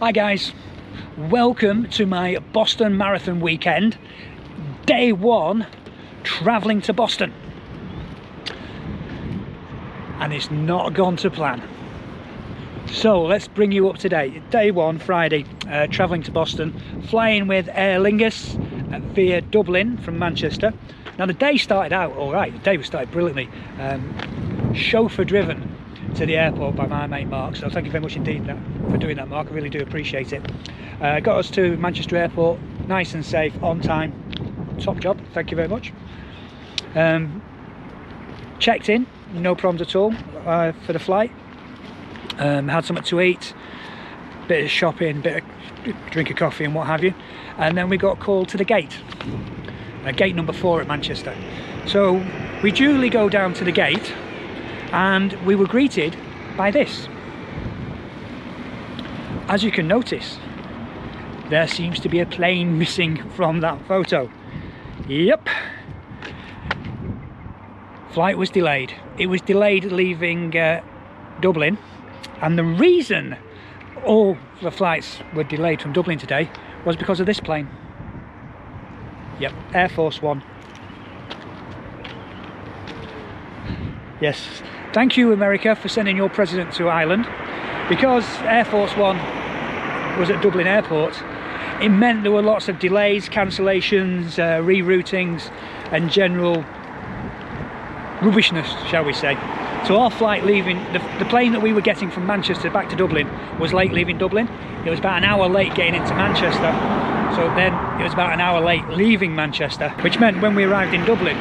Hi guys, welcome to my Boston Marathon weekend, day one, travelling to Boston. And it's not gone to plan. So let's bring you up to date. Day one, Friday, travelling to Boston, flying with Aer Lingus via Dublin from Manchester. Now the day started out all right, the day was started brilliantly. Chauffeur driven to the airport by my mate Mark, so thank you very much indeed for doing that, Mark. I really do appreciate it. Got us to Manchester Airport nice and safe, on time, top job, thank you very much. Checked in, no problems at all for the flight. Had something to eat, bit of shopping, bit of drink of coffee and what have you, and then we got called to the gate, gate number 4 at Manchester. So we duly go down to the gate and we were greeted by this. As you can notice, there seems to be a plane missing from that photo. Yep, flight was delayed. It was delayed leaving Dublin, and the reason all the flights were delayed from Dublin today was because of this plane. Yep, Air Force One. Yes, thank you America for sending your president to Ireland. Because Air Force One was at Dublin Airport, it meant there were lots of delays, cancellations, reroutings and general rubbishness, shall we say. So our flight leaving, the plane that we were getting from Manchester back to Dublin was late leaving Dublin. It was about an hour late getting into Manchester, so then it was about an hour late leaving Manchester, which meant when we arrived in Dublin,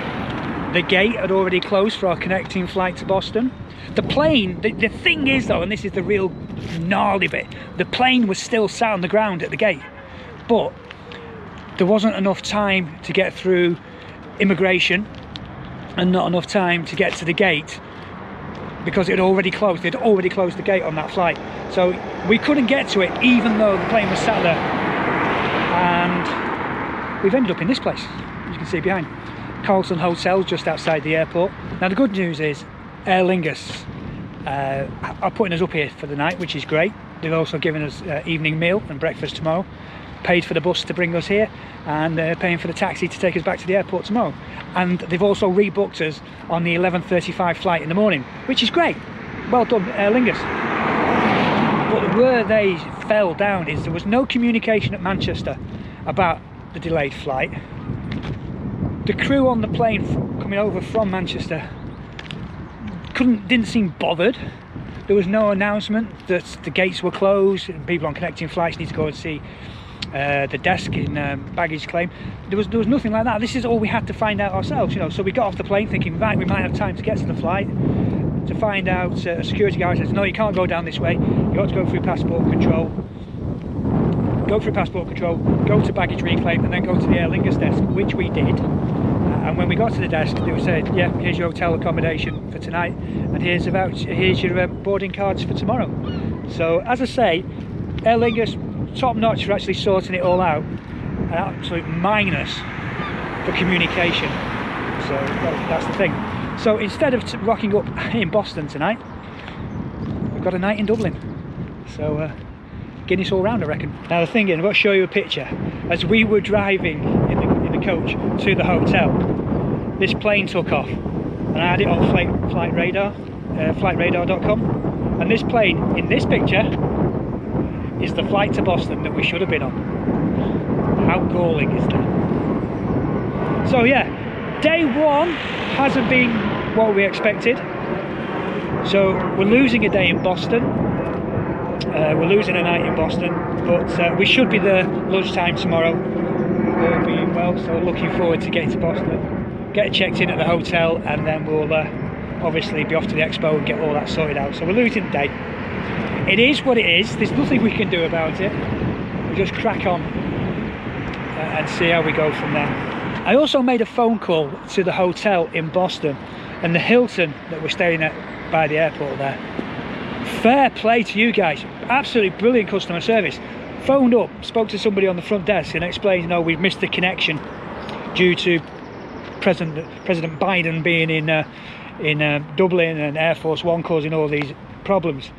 the gate had already closed for our connecting flight to Boston. The plane, the thing is though, and this is the real gnarly bit, the plane was still sat on the ground at the gate, but there wasn't enough time to get through immigration and not enough time to get to the gate because it had already closed. They'd already closed the gate on that flight. So we couldn't get to it even though the plane was sat there. And we've ended up in this place, as you can see behind. Carlton Hotel just outside the airport. Now the good news is Aer Lingus are putting us up here for the night, which is great. They've also given us evening meal and breakfast tomorrow, paid for the bus to bring us here, and paying for the taxi to take us back to the airport tomorrow. And they've also rebooked us on the 11:35 flight in the morning, which is great. Well done Aer Lingus. But where they fell down is there was no communication at Manchester about the delayed flight. The crew on the plane coming over from Manchester didn't seem bothered. There was no announcement that the gates were closed and people on connecting flights need to go and see the desk in baggage claim. There was nothing like that. This is all we had to find out ourselves, you know. So we got off the plane thinking, right, we might have time to get to the flight. To find out, a security guard says, no, you can't go down this way. You got to go through passport control. Go through passport control, go to baggage reclaim, and then go to the Aer Lingus desk, which we did. And when we got to the desk, they said, yeah, here's your hotel accommodation for tonight, and here's your boarding cards for tomorrow. So as I say, Aer Lingus, top notch for actually sorting it all out, an absolute minus for communication. So that's the thing. So instead of rocking up in Boston tonight, we've got a night in Dublin. So Guinness all round, I reckon. Now the thing is, I've got to show you a picture. As we were driving in the coach to the hotel, this plane took off, and I had it on flight radar, flightradar.com, and this plane in this picture is the flight to Boston that we should have been on. How galling is that? So yeah, day one hasn't been what we expected. So we're losing a day in Boston. We're losing a night in Boston, but we should be there lunchtime tomorrow, all being well. So looking forward to getting to Boston, get checked in at the hotel, and then we'll obviously be off to the expo and get all that sorted out. So we're losing the day. It is what it is. There's nothing we can do about it. We'll just crack on and see how we go from there. I also made a phone call to the hotel in Boston and the Hilton that we're staying at by the airport there. Fair play to you guys, absolutely brilliant customer service. Phoned up, spoke to somebody on the front desk and explained, you know, we've missed the connection due to President Biden being in Dublin and Air Force One causing all these problems.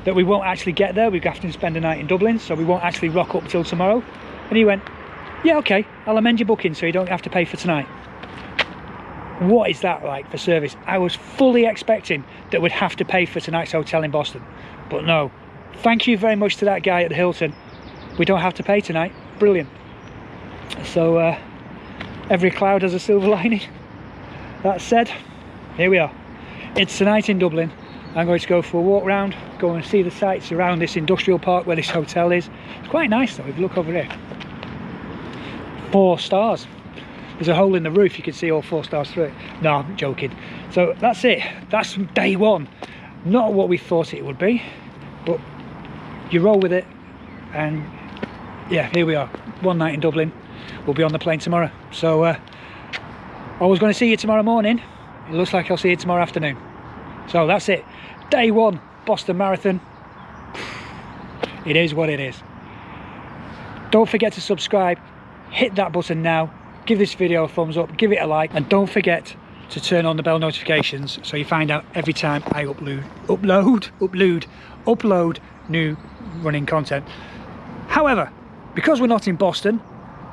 that we won't actually get there. We have to spend a night in Dublin, so we won't actually rock up till tomorrow. And he went, yeah, okay, I'll amend your booking so you don't have to pay for tonight. What is that like for service? I was fully expecting that we'd have to pay for tonight's hotel in Boston, but no. Thank you very much to that guy at the Hilton. We don't have to pay tonight. Brilliant. So every cloud has a silver lining. That said, here we are. It's tonight in Dublin. I'm going to go for a walk round, go and see the sights around this industrial park where this hotel is. It's quite nice though, if you look over here. 4 stars. There's a hole in the roof, you can see all 4 stars through it. No, I'm joking. So that's it. That's day 1. Not what we thought it would be, but you roll with it. And yeah, here we are. 1 night in Dublin. We'll be on the plane tomorrow. So I was going to see you tomorrow morning. It looks like I'll see you tomorrow afternoon. So that's it. Day 1, Boston Marathon. It is what it is. Don't forget to subscribe. Hit that button now. Give this video a thumbs up. Give it a like. And don't forget to turn on the bell notifications so you find out every time I upload new running content. However, because we're not in Boston,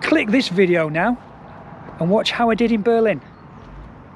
click this video now and watch how I did in Berlin.